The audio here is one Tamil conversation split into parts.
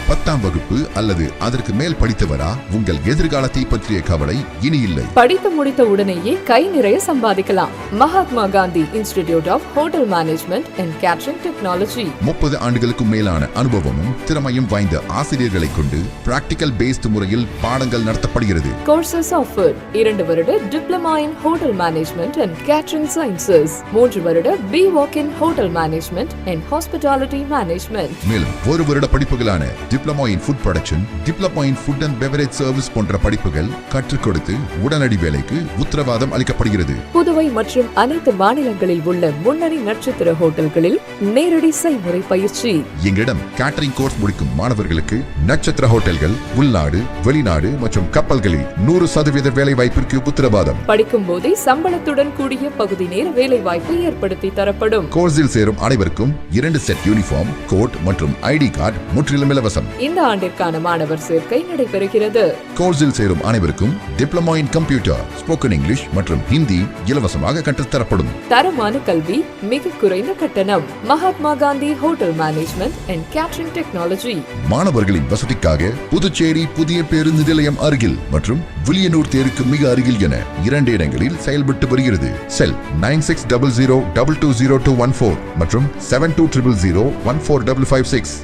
10ஆம் வகுப்பு அல்லது அதற்கு மேல் படித்தவரா? உங்கள் எதிர்காலத்தை பற்றிய கவலை இனி இல்லை. படித்து முடித்த உடனேயே கை நிறைய சம்பாதிக்கலாம். Mahatma Gandhi institute of hotel management and catering technology. 30 ஆண்டுகளுக்கும் மேலான அனுபவமும் திறமையும் வாய்ந்த ஆசிரியர்களை கொண்டு பிராக்டிகல் பேஸ்ட் முறையில் பாடங்கள் நடத்தப்படுகிறது. கோர்சஸ் ஆஃபர்ட் 2 வருட diploma in hotel management and catering sciences, 3 வருட BWalk in hotel management and hospitality management. மேலும் 1 வருட படிப்புகளான diploma in food production, diploma in food and beverage service போன்ற படிப்புகள் கற்றுக் கொடுத்து உடனடி வேலைக்கு உத்தரவாதம் அளிக்கப்படுகிறது. புதுவை மற்றும் அனைத்து மாநிலங்களில் உள்ள முன்னணி நட்சத்திர ஹோட்டல்களில் நேரடி செய்முறை பயிற்சி. எங்களிடம் கேட்டரிங் கோர்ஸ் முடிக்கும் மாணவர்களுக்கு நட்சத்திர ஹோட்டல்கள், உள்நாடு, வெளிநாடு மற்றும் கப்பல்களில் 100% வேலை வாய்ப்பிற்கு உத்தரவாதம். படிக்கும் போதே சம்பளத்துடன் கூடிய பகுதி நேர வேலை வாய்ப்பு ஏற்படுத்தி தரப்படும். கோர்ஸில் சேரும் அனைவருக்கும் 2 செட் யூனிஃபார்ம், கோட் மற்றும் ID கார்டு முற்றிலும் இலவசம். இந்த ஆண்டிற்கான மாணவர் சேர்க்கை நடைபெறுகிறது. கோர்ஸில் சேரும் அனைவருக்கும் diploma in computer, spoken English மற்றும் ஹிந்தி இலவசமாக கற்றுத்தரப்படும். தரமான கல்வி, மிக குறைந்த கட்டணம். Mahatma Gandhi hotel management and catering technology. மாணவர்களின் வசதிக்காக புதுச்சேரி புதிய பேருந்து நிலையம் அருகில் மற்றும் வில்லியனூர் தேருக்கு மிக அருகில் என 2 இடங்களில் செயல்பட்டு வருகிறது. செல் 9600220214 மற்றும் 7200014556.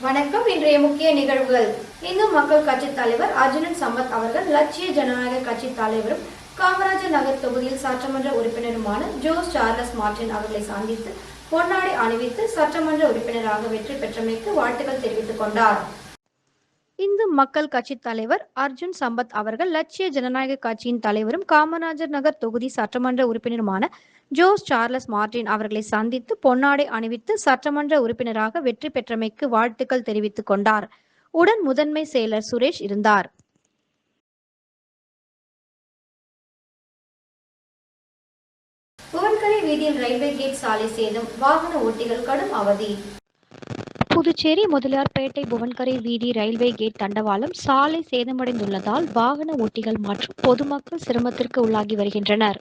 வணக்கம். இன்றைய முக்கிய நிகழ்வுகள். இந்து மக்கள் கட்சி தலைவர் அர்ஜுனன் சம்பத் அவர்கள் லட்சிய ஜனநாயக கட்சி தலைவரும் காமராஜர் நகர் தொகுதியில் சட்டமன்ற உறுப்பினருமான ஜோஸ் சார்லஸ் மார்டின் அவர்களை சந்தித்து பொன்னாடை அணிவித்து சட்டமன்ற உறுப்பினராக வெற்றி பெற்றமைக்கு வாழ்த்துக்கள் தெரிவித்துக் கொண்டார். இந்து மக்கள் கட்சி தலைவர் அர்ஜுன் சம்பத் அவர்கள் லட்சிய ஜனநாயக கட்சியின் தலைவரும் காமராஜர் நகர் தொகுதி சட்டமன்ற உறுப்பினருமான ஜோஸ் சார்லஸ் மார்டின் அவர்களை சந்தித்து பொன்னாடை அணிவித்து சட்டமன்ற உறுப்பினராக வெற்றி பெற்றமைக்கு வாழ்த்துக்கள் தெரிவித்துக் கொண்டார். உடன் முதன்மை செயலர் சுரேஷ் இருந்தார். புவன்கரை வீதியில் ரயில்வே கேட் சாலை சேதம், வாகன ஓட்டிகள் கடும் அவதி. புதுச்சேரி முதலியார்பேட்டை புவன்கரை வீதி ரயில்வே கேட் தண்டவாளம் சாலை சேதமடைந்துள்ளதால் வாகன ஓட்டிகள் மற்றும் பொதுமக்கள் சிரமத்திற்கு உள்ளாகி வருகின்றனர்.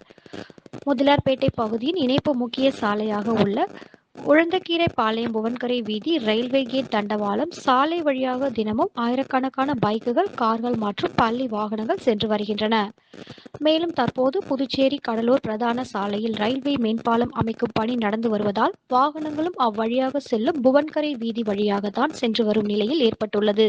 முதலியார்பேட்டை பகுதியின் இணைப்பு முக்கிய சாலையாக உள்ள உழந்தக்கீரை பாளையம் புவன்கரை வீதி ரயில்வே கேட் தண்டவாளம் சாலை வழியாக தினமும் ஆயிரக்கணக்கான பைக்குகள், கார்கள் மற்றும் பள்ளி வாகனங்கள் சென்று வருகின்றன. மேலும் தற்போது புதுச்சேரி கடலூர் பிரதான சாலையில் ரயில்வே மேம்பாலம் அமைக்கும் பணி நடந்து வருவதால் வாகனங்களும் அவ்வழியாக செல்லும் புவன்கரை வீதி வழியாகத்தான் சென்று வரும் நிலையில் ஏற்பட்டுள்ளது.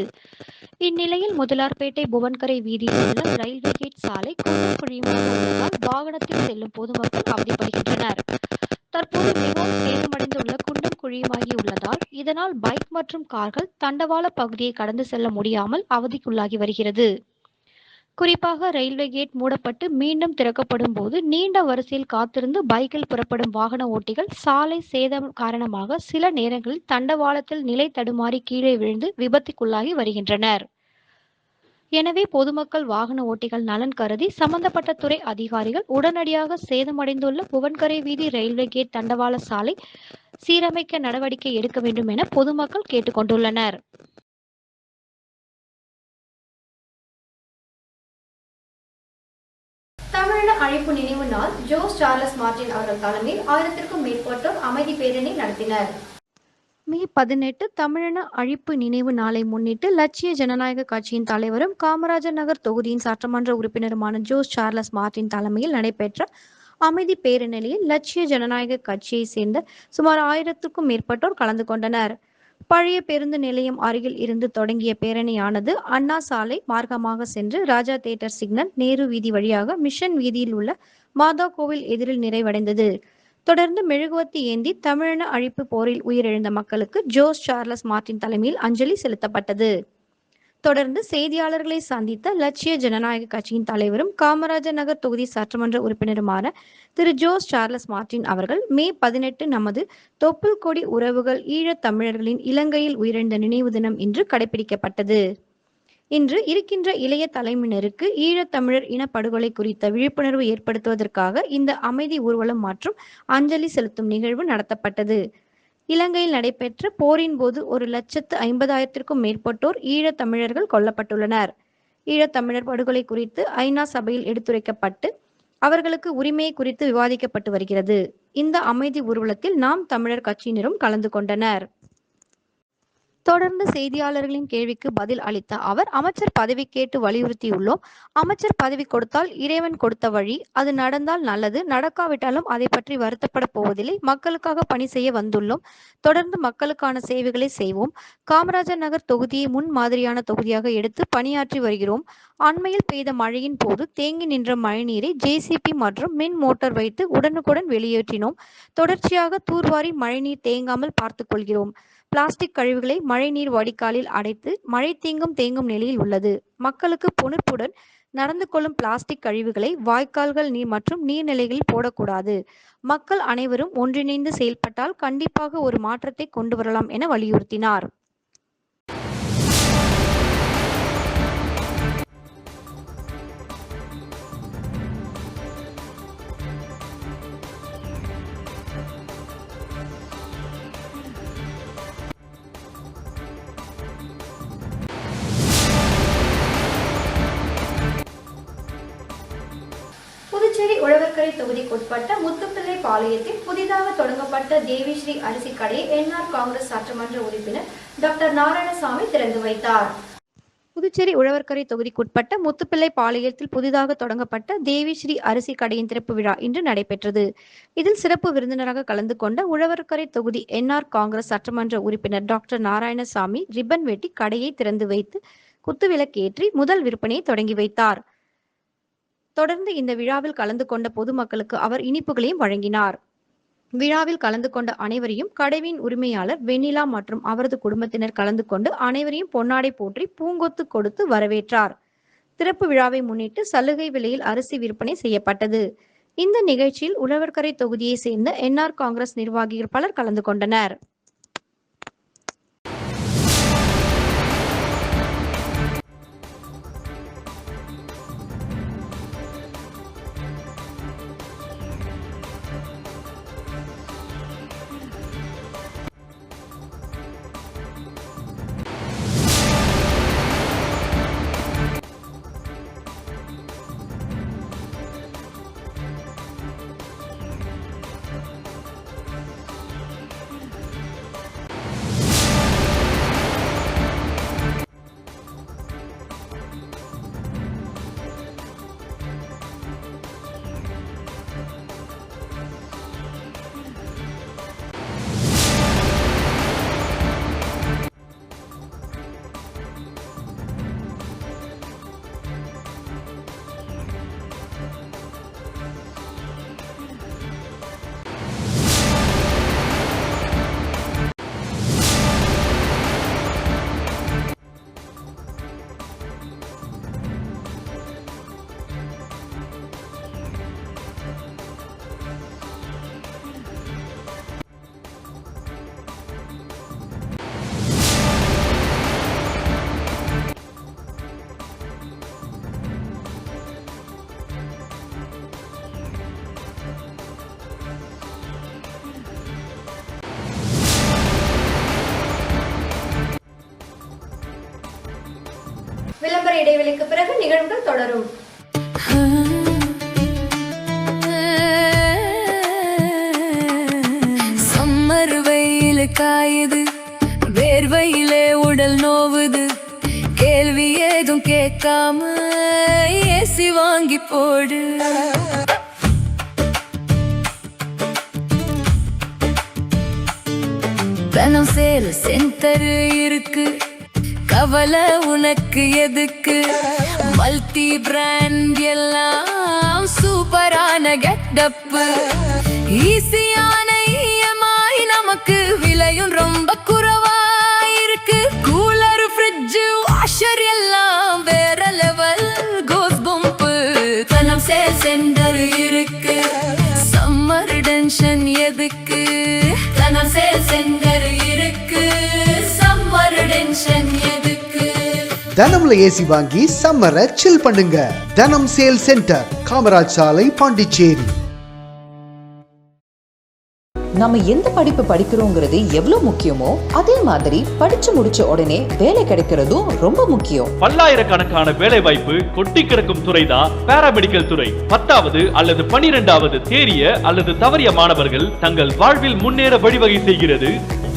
இந்நிலையில் முதலார்பேட்டை புவன்கரை வீதியில் உள்ள ரயில்வே கேட் சாலை குண்டும் குழியுமாக உள்ளதால் வாகனத்தில் செல்லும் பொதுமக்கள் அவதிப்படுகின்றனர். தற்போது மிகவும் சேதமடைந்துள்ள குண்டும் குழியுமாகி உள்ளதால் இதனால் பைக் மற்றும் கார்கள் தண்டவாள பகுதியை கடந்து செல்ல முடியாமல் அவதிக்குள்ளாகி வருகிறது. குறிப்பாக ரயில்வே கேட் மூடப்பட்டு மீண்டும் திறக்கப்படும் போது நீண்ட வரிசையில் காத்திருந்து பைக்கில் புறப்படும் வாகன ஓட்டிகள் சாலை சேதம் காரணமாக சில நேரங்களில் தண்டவாளத்தில் நிலை தடுமாறி கீழே விழுந்து விபத்துக்குள்ளாகி வருகின்றனர். எனவே பொதுமக்கள், வாகன ஓட்டிகள் நலன் கருதி சம்பந்தப்பட்ட துறை அதிகாரிகள் உடனடியாக சேதமடைந்துள்ள புவன்கரை வீதி ரயில்வே கேட் தண்டவாள சாலை சீரமைக்க நடவடிக்கை எடுக்க வேண்டும் என பொதுமக்கள் கேட்டுக்கொண்டுள்ளனர். தமிழின அழிப்பு நினைவு நாள் ஜோஸ் சார்லஸ் மார்டின் அவர்கள் தலைமையில் 1000க்கும் மேற்பட்டோர் அமைதி பேரணி நடத்தினர். மே 18 தமிழின அழிப்பு நினைவு நாளை முன்னிட்டு லட்சிய ஜனநாயக கட்சியின் தலைவரும் காமராஜர் நகர் தொகுதியின் சட்டமன்ற உறுப்பினருமான ஜோஸ் சார்லஸ் மார்டின் தலைமையில் நடைபெற்ற அமைதி பேரணியில் லட்சிய ஜனநாயக கட்சியை சேர்ந்த சுமார் 1000க்கும் மேற்பட்டோர் கலந்து கொண்டனர். பழைய பேருந்து நிலையம் அருகில் இருந்து தொடங்கிய பேரணியானது அண்ணா சாலை மார்க்கமாக சென்று ராஜா தியேட்டர் சிக்னல், நேரு வீதி வழியாக மிஷன் வீதியில் உள்ள மாதா கோவில் எதிரில் நிறைவடைந்தது. தொடர்ந்து மெழுகுவர்த்தி ஏந்தி தமிழின அழிப்பு போரில் உயிரிழந்த மக்களுக்கு ஜோஸ் சார்லஸ் மார்டின் தலைமையில் அஞ்சலி செலுத்தப்பட்டது. தொடர்ந்து செய்தியாளர்களை சந்தித்த லட்சிய ஜனநாயக கட்சியின் தலைவரும் காமராஜர் நகர் தொகுதி சட்டமன்ற உறுப்பினருமான திரு ஜோஸ் சார்லஸ் மார்டின் அவர்கள் மே 18 நமது தொப்புள் கொடி உறவுகள் ஈழத் தமிழர்களின் இலங்கையில் உயிரிழந்த நினைவு தினம் இன்று கடைபிடிக்கப்பட்டது. இன்று இருக்கின்ற இளைய தலைமுறையினருக்கு ஈழத்தமிழர் இனப்படுகொலை குறித்த விழிப்புணர்வு ஏற்படுத்துவதற்காக இந்த அமைதி ஊர்வலம் மற்றும் அஞ்சலி செலுத்தும் நிகழ்வு நடத்தப்பட்டது. இலங்கையில் நடைபெற்ற போரின் போது 1,50,000க்கும் மேற்பட்டோர் ஈழத்தமிழர்கள் கொல்லப்பட்டுள்ளனர். ஈழத்தமிழர் படுகொலை குறித்து ஐநா சபையில் எடுத்துரைக்கப்பட்டு அவர்களுக்கு உரிமை குறித்து விவாதிக்கப்பட்டு வருகிறது. இந்த அமைதி ஊர்வலத்தில் நாம் தமிழர் கட்சியினரும் கலந்து கொண்டனர். தொடர்ந்து செய்தியாளர்களின் கேள்விக்கு பதில் அளித்த அவர், அமைச்சர் பதவி கேட்டு வலியுறுத்தியுள்ளோம். அமைச்சர் பதவி கொடுத்தால் இறைவன் கொடுத்த வழி. அது நடந்தால் நல்லது, நடக்காவிட்டாலும் அதை பற்றி வருத்தப்பட போவதில்லை. மக்களுக்காக பணி செய்ய வந்துள்ளோம். தொடர்ந்து மக்களுக்கான சேவைகளை செய்வோம். காமராஜர் நகர் தொகுதியை முன் மாதிரியான தொகுதியாக எடுத்து பணியாற்றி வருகிறோம். அண்மையில் பெய்த மழையின் போது தேங்கி நின்ற மழைநீரை JCB மற்றும் மின் மோட்டார் வைத்து உடனுக்குடன் வெளியேற்றினோம். தொடர்ச்சியாக தூர்வாரி மழைநீர் தேங்காமல் பார்த்துக் கொள்கிறோம். பிளாஸ்டிக் கழிவுகளை மழைநீர் வடிகாலில் அடைத்து மழை தேங்கும் நிலையில் உள்ளது. மக்களுக்கு பொறுப்புடன் நடந்து கொள்ளும் பிளாஸ்டிக் கழிவுகளை வாய்க்கால்கள் மற்றும் நீர்நிலைகளில் போடக்கூடாது. மக்கள் அனைவரும் ஒன்றிணைந்து செயல்பட்டால் கண்டிப்பாக ஒரு மாற்றத்தை கொண்டு வரலாம் என வலியுறுத்தினார். புதுச்சேரி உழவர்கரை தொகுதிக்குட்பட்ட முத்துப்பிள்ளை பாளையத்தில் புதிதாக தொடங்கப்பட்ட தேவிஸ்ரீ அரிசி கடையை NR காங்கிரஸ் சட்டமன்ற உறுப்பினர் டாக்டர் நாராயணசாமி திறந்து வைத்தார். புதுச்சேரி உழவர்கரை தொகுதிக்குட்பட்ட முத்துப்பிள்ளை பாளையத்தில் புதிதாக தொடங்கப்பட்ட தேவிஸ்ரீ அரிசி கடையின் திறப்பு விழா இன்று நடைபெற்றது. இதில் சிறப்பு விருந்தினராக கலந்து கொண்ட உழவர்கரை தொகுதி NR காங்கிரஸ் சட்டமன்ற உறுப்பினர் டாக்டர் நாராயணசாமி ரிப்பன் வெட்டி கடையை திறந்து வைத்து குத்துவிளக்கேற்றி முதல் விற்பனையை தொடங்கி வைத்தார். தொடர்ந்து இந்த விழாவில் கலந்து கொண்ட பொதுமக்களுக்கு அவர் இனிப்புகளையும் வழங்கினார். விழாவில் கலந்து கொண்ட அனைவரையும் கடையின் உரிமையாளர் வெண்ணிலா மற்றும் அவரது குடும்பத்தினர் கலந்து கொண்டு அனைவரையும் பொன்னாடை போற்றி பூங்கொத்து கொடுத்து வரவேற்றார். திறப்பு விழாவை முன்னிட்டு சலுகை விலையில் அரிசி விற்பனை செய்யப்பட்டது. இந்த நிகழ்ச்சியில் உழவர்கரை தொகுதியை சேர்ந்த NR காங்கிரஸ் நிர்வாகிகள் பலர் கலந்து கொண்டனர். விளம்பர இடைவெளிக்கு பிறகு நிகழ்வுகள் தொடரும். சம்மர் வெயில் காயுது, வேர்வையிலே உடல் நோவுது, கேள்வி ஏதும் கேட்காம ஏசி வாங்கி போடு. தனம் சேல் சென்டர் இருக்கு, கவலை உனக்கு எதுக்கு? மல்டி பிராண்ட் எல்லாம் சூப்பரான கெட்டப், ஈஸியான EMI, நமக்கு விலையும் ரொம்ப குறைவா இருக்கு. கூலர், ஃப்ரிட்ஜ், வாஷர் எல்லாம் வேற லெவல் கோஸ் பம்ப். தனம் சேல் சென்டர் இருக்கு, சம்மர் டென்ஷன் எதுக்கு? தனம் சேல் சென்டர் இருக்கு, சம்மர் டென்ஷன் எதுக்கு? தனம்ல ஏசி வாங்கி சம்மரை சில் பண்ணுங்க. தனம் சேல் சென்டர், காமராஜ் சாலை, பாண்டிச்சேரி. நம்ம எந்த படிப்பு படிக்கிறோங்கிறது எவ்வளவு முக்கியமோ அதே மாதிரி படிச்சு முடிச்ச உடனே வேலை கிடைக்கிறதும் ரொம்ப முக்கியம். பல்லாயிரக்கணக்கான வேலை வாய்ப்பு கொட்டி கிடக்கும் துறைதான் பாராமெடிக்கல் துறை. 10வது அல்லது 12வது தேறிய அல்லது தவறிய மாணவர்கள் தங்கள் வாழ்வில் முன்னேற வழிவகை செய்கிறது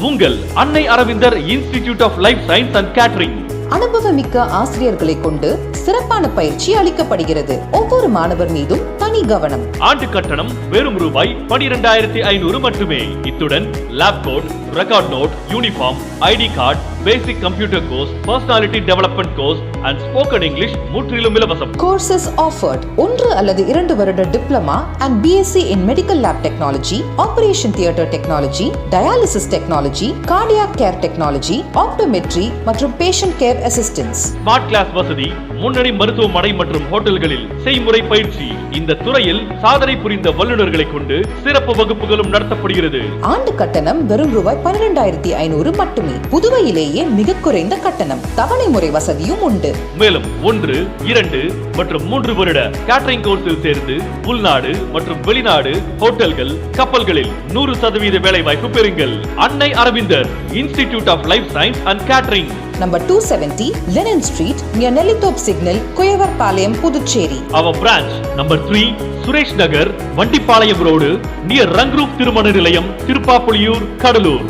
உங்கள் Annai Aravindar institute of life science and catering. அனுபவமிக்க ஆசிரியர்களை கொண்டு சிறப்பான பயிற்சி அளிக்கப்படுகிறது. ஒவ்வொரு மாணவர் மீதும் தனி கவனம். ஆண்டு கட்டணம் வெறும் ரூபாய் 12,500 மட்டுமே. இத்துடன் lab coat, record note, uniform, ID card, basic computer course, personality development course and spoken English முற்றிலும் இலவசம். கோர்சஸ் ஆஃபர்ட் 1 அல்லது 2 வருட diploma and BSc in medical lab technology, operation theatre technology, dialysis technology, cardiac care technology, optometry மற்றும் patient care assistance. Smart class வசதி, முன்னணி மருத்துவமனை மற்றும் ஹோட்டல்களில் செய்முறை பயிற்சி. இந்த துறையில் சாதனை புரிந்த வல்லுநர்களை கொண்டு சிறப்பு வகுப்புகளும் நடத்தப்படுகிறது. ஆண்டு கட்டணம் வெறும் ரூபாய் 12,500 மட்டுமே. புதுவையிலேயே மிக குறைந்த கட்டணம். தவணை முறை வசதியும் உண்டு. மேலும் 1, 2 மற்றும் 3 வருட கேட்டரிங் கோர்ஸில் சேர்ந்து உள்நாடு மற்றும் வெளிநாடு ஹோட்டல்கள், கப்பல்களில் 100% வேலை வாய்ப்பு பெறுங்கள். Annai Aravindar institute of life science and catering, number 270 Lenin street, near Nellithope signal, Kuyavarpalayam, Puducherry. Our branch number 3 Suresh Nagar, Vandipalayam road, near Rangroop திருமண நிலையம், திருப்பாப்புலியூர், கடலூர்.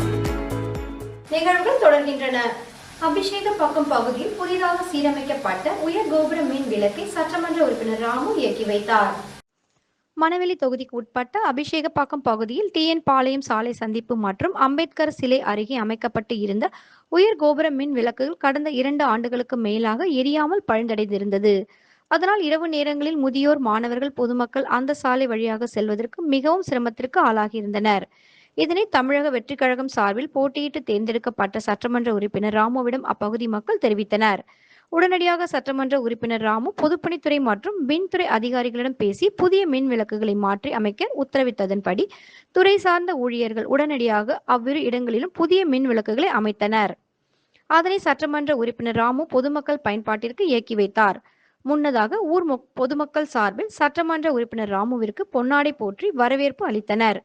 நிகழ்வுகள் தொடர்கின்றன. அபிஷேகப்பாக்கம் பகுதியில் புதிதாக சீரமைக்கப்பட்ட உயர் கோபுர மின் விளக்கை சட்டமன்ற உறுப்பினர் ராமு இயக்கி வைத்தார். மணவெளி தொகுதிக்கு உட்பட்ட அபிஷேகப்பாக்கம் பகுதியில் டிஎன் பாளையம் சாலை சந்திப்பு மற்றும் அம்பேத்கர் சிலை அருகே அமைக்கப்பட்டு இருந்த உயர் கோபுர மின் விளக்குகள் கடந்த 2 ஆண்டுகளுக்கு மேலாக எரியாமல் பழுந்தடைந்திருந்தது. அதனால் இரவு நேரங்களில் முதியோர், மாணவர்கள், பொதுமக்கள் அந்த சாலை வழியாக செல்வதற்கு மிகவும் சிரமத்திற்கு ஆளாகியிருந்தனர். இதனை தமிழக வெற்றிக் கழகம் சார்பில் போட்டியிட்டு தேர்ந்தெடுக்கப்பட்ட சட்டமன்ற உறுப்பினர் ராமுவிடம் அப்பகுதி மக்கள் தெரிவித்தனர். உடனடியாக சட்டமன்ற உறுப்பினர் ராமு பொதுப்பணித்துறை மற்றும் மின்துறை அதிகாரிகளிடம் பேசி புதிய மின் விளக்குகளை மாற்றி அமைக்க உத்தரவிட்டதன்படி துறை சார்ந்த ஊழியர்கள் உடனடியாக அவ்விரு இடங்களிலும் புதிய மின் விளக்குகளை அமைத்தனர். அதனை சட்டமன்ற உறுப்பினர் ராமு பொதுமக்கள் பயன்பாட்டிற்கு இயக்கி வைத்தார். முன்னதாக ஊர் பொதுமக்கள் சார்பில் சட்டமன்ற உறுப்பினர் ராமுவிற்கு பொன்னாடை போற்றி வரவேற்பு அளித்தனர்.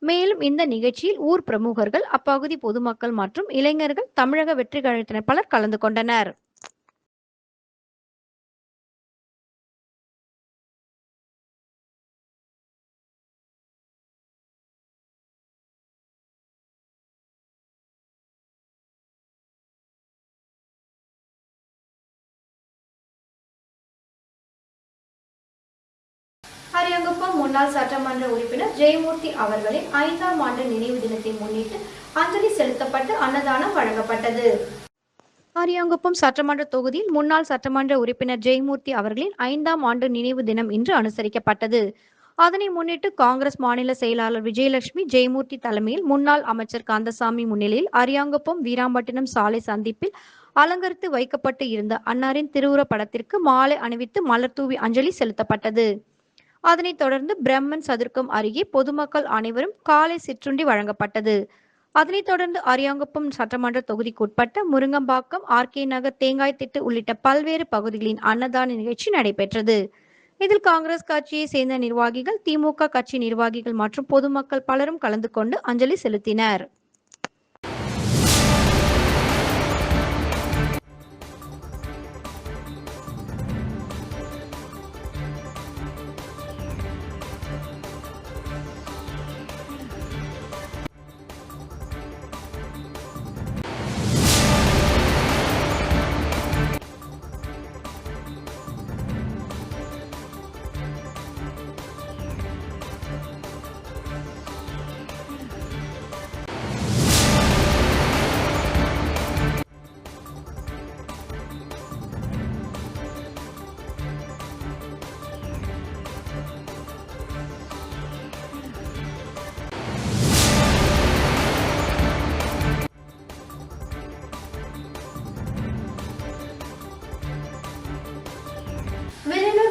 மேலும் இந்த நிகழ்ச்சியில் ஊர் பிரமுகர்கள், அப்பகுதி பொதுமக்கள் மற்றும் இளைஞர்கள், தமிழக வெற்றி கழகத்தினர் பலர் கலந்து கொண்டனர். அரியாங்குப்பம் முன்னாள் சட்டமன்ற உறுப்பினர் ஜெயமூர்த்தி அவர்களின் 5ஆம் ஆண்டு நினைவு தினத்தை முன்னிட்டு அஞ்சலி செலுத்தப்பட்டு அன்னதானம் வழங்கப்பட்டது. அரியாங்குப்பம் சட்டமன்ற தொகுதியில் முன்னாள் சட்டமன்ற உறுப்பினர் ஜெயமூர்த்தி அவர்களின் 5ஆம் ஆண்டு நினைவு தினம் இன்று அனுசரிக்கப்பட்டது. அதனை முன்னிட்டு காங்கிரஸ் மாநில செயலாளர் விஜயலட்சுமி ஜெயமூர்த்தி தலைமையில் முன்னாள் அமைச்சர் கந்தசாமி முன்னிலையில் அரியாங்குப்பம் வீராம்பட்டினம் சாலை சந்திப்பில் அலங்கரித்து வைக்கப்பட்டு இருந்த அன்னாரின் திருவுருவப் படத்திற்கு மாலை அணிவித்து மலர் தூவி அஞ்சலி செலுத்தப்பட்டது. அதனைத் தொடர்ந்து பிரம்மன் சதுர்க்கம் அருகே பொதுமக்கள் அனைவரும் காலை சிற்றுண்டி வழங்கப்பட்டது. அதனைத் தொடர்ந்து அரியாங்குப்பம் சட்டமன்ற தொகுதிக்கு உட்பட்ட முருங்கம்பாக்கம், ஆர்கே நகர், தேங்காய் திட்டு உள்ளிட்ட பல்வேறு பகுதிகளின் அன்னதான நிகழ்ச்சி நடைபெற்றது. இதில் காங்கிரஸ் கட்சியை சேர்ந்த நிர்வாகிகள், திமுக கட்சி நிர்வாகிகள் மற்றும் பொதுமக்கள் பலரும் கலந்து கொண்டு அஞ்சலி செலுத்தினர்.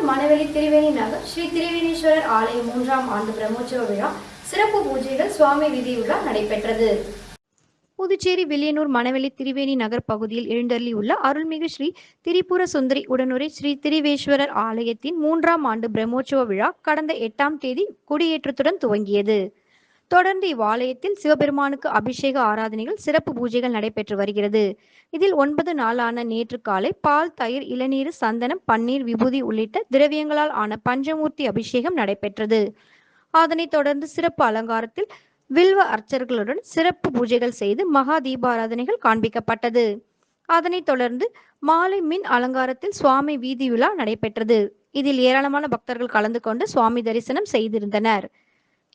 மணவெளி திரிவேணி நகர் ஸ்ரீ திரிவேணீஸ்வரர் ஆலய 3ஆம் ஆண்டு பிரம்மோற்சவ விழா சிறப்பு பூஜைகள், சுவாமி வீதி விழா நடைபெற்றது. புதுச்சேரி வில்லியனூர் மணவெளி திரிவேணி நகர் பகுதியில் எழுந்தருளியுள்ள அருள்மிகு ஸ்ரீ திரிபுர சுந்தரி உடனுரை ஸ்ரீ திரிவேஸ்வரர் ஆலயத்தின் 3ஆம் ஆண்டு பிரம்மோற்சவ விழா கடந்த 8ஆம் தேதி கொடியேற்றத்துடன் துவங்கியது. தொடர்ந்து இவ்வாலயத்தில் சிவபெருமானுக்கு அபிஷேக ஆராதனைகள், சிறப்பு பூஜைகள் நடைபெற்று வருகிறது. இதில் 9 நாளான நேற்று காலை பால், தயிர், இளநீர், சந்தனம், பன்னீர், விபூதி உள்ளிட்ட திரவியங்களால் ஆன பஞ்சமூர்த்தி அபிஷேகம் நடைபெற்றது. அதனைத் தொடர்ந்து சிறப்பு அலங்காரத்தில் வில்வ அர்ச்சர்களுடன் சிறப்பு பூஜைகள் செய்து மகா தீபாராதனைகள் காண்பிக்கப்பட்டது. அதனைத் தொடர்ந்து மாலை மின் அலங்காரத்தில் சுவாமி வீதி விழா நடைபெற்றது. இதில் ஏராளமான பக்தர்கள் கலந்து கொண்டு சுவாமி தரிசனம் செய்திருந்தனர்.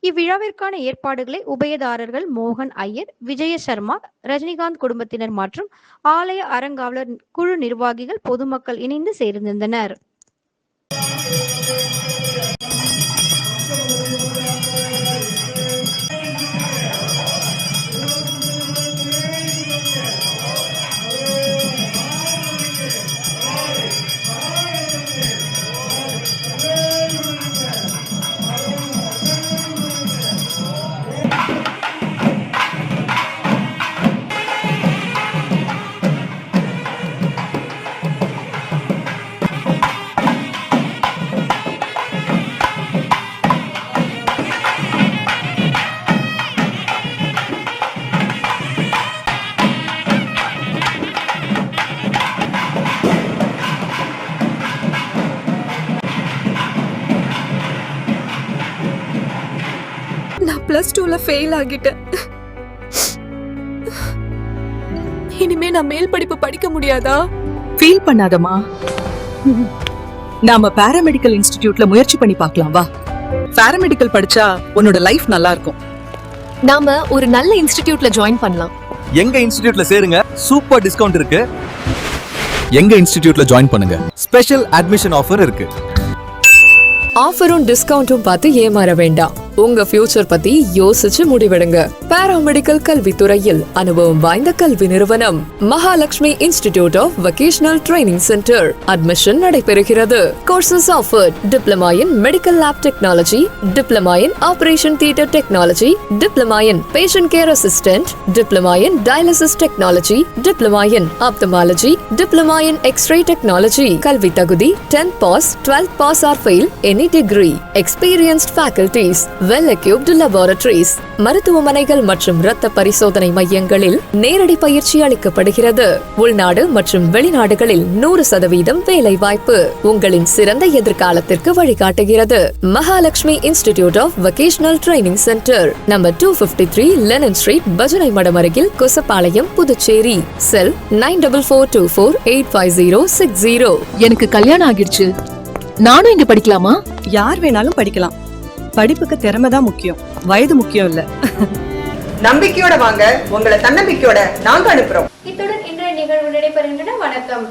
இவ்விழாவிற்கான ஏற்பாடுகளை உபயதாரர்கள் மோகன் ஐயர், விஜய சர்மா, ரஜினிகாந்த் குடும்பத்தினர் மற்றும் ஆலய அறங்காவலர் குழு நிர்வாகிகள், பொதுமக்கள் இணைந்து சேர்ந்திருந்தனர். நான் +2ல ஃபெயில் ஆகிட்டேன். இனிமே நான் மேல் படிப்பு படிக்க முடியாதா? ஃபீல் பண்ணாதமா, நாம பாராமெடிக்கல் இன்ஸ்டிடியூட்ல முயற்சி பண்ணி பார்க்கலாம் வா. பாராமெடிக்கல் படிச்சா உன்னோட லைஃப் நல்லா இருக்கும். நாம ஒரு நல்ல இன்ஸ்டிடியூட்ல ஜாயின் பண்ணலாம். எங்க இன்ஸ்டிடியூட்ல சேருங்க, சூப்பர் டிஸ்கவுண்ட் இருக்கு. எங்க இன்ஸ்டிடியூட்ல ஜாயின் பண்ணுங்க, ஸ்பெஷல் அட்மிஷன் ஆஃபர் இருக்கு. ஆஃபரும் டிஸ்கவுண்டும் பார்த்து ஏமாற வேண்டாம். உங்க ஃபியூச்சர் பத்தி யோசிச்சு முடிவெடுங்க. பாராமெடிக்கல் கல்வித்துறையில் அனுபவம் வாய்ந்த கல்வி நிறுவனம் Mahalakshmi institute of vocational training centre. Admission நடைபெறுகிறது. Courses offered: diploma in medical lab technology, diploma in operation theatre technology, diploma in patient care assistant, diploma in dialysis technology, diploma in ophthalmology, diploma in X ray technology. கல்வி தகுதி 10th pass, 12th pass or fail, any degree. Experienced faculties, well equipped laboratories. மருத்துவமனைகள் மற்றும் இரத்த பரிசோதனை மையங்களில் நேரடி பயிற்சி அளிக்கப்படுகிறது. உள்நாடு மற்றும் வெளிநாடுகளில் 100% வேலை வாய்ப்பு உங்களின் சிறந்த எதிர்காலத்திற்கு வழிகாட்டுகிறது. Mahalakshmi institute of vocational training centre, number 253 Lenin street, பஜனை மடம் அருகில், கொசப்பாளையம், புதுச்சேரி. செல் 9442485060. எனக்கு கல்யாணம் ஆகிடுச்சு. நானும் இங்க படிக்கலாமா? யார் வேணாலும் படிக்கலாம். படிப்புக்கு திறமை தான் முக்கியம், வயது முக்கியம் இல்ல. நம்பிக்கையோட வாங்க, உங்களை தன்னம்பிக்கையோட நாங்க அனுப்புறோம். இத்துடன் இன்றைய நிகழ்வு நடைபெறுகின்றன. வணக்கம்.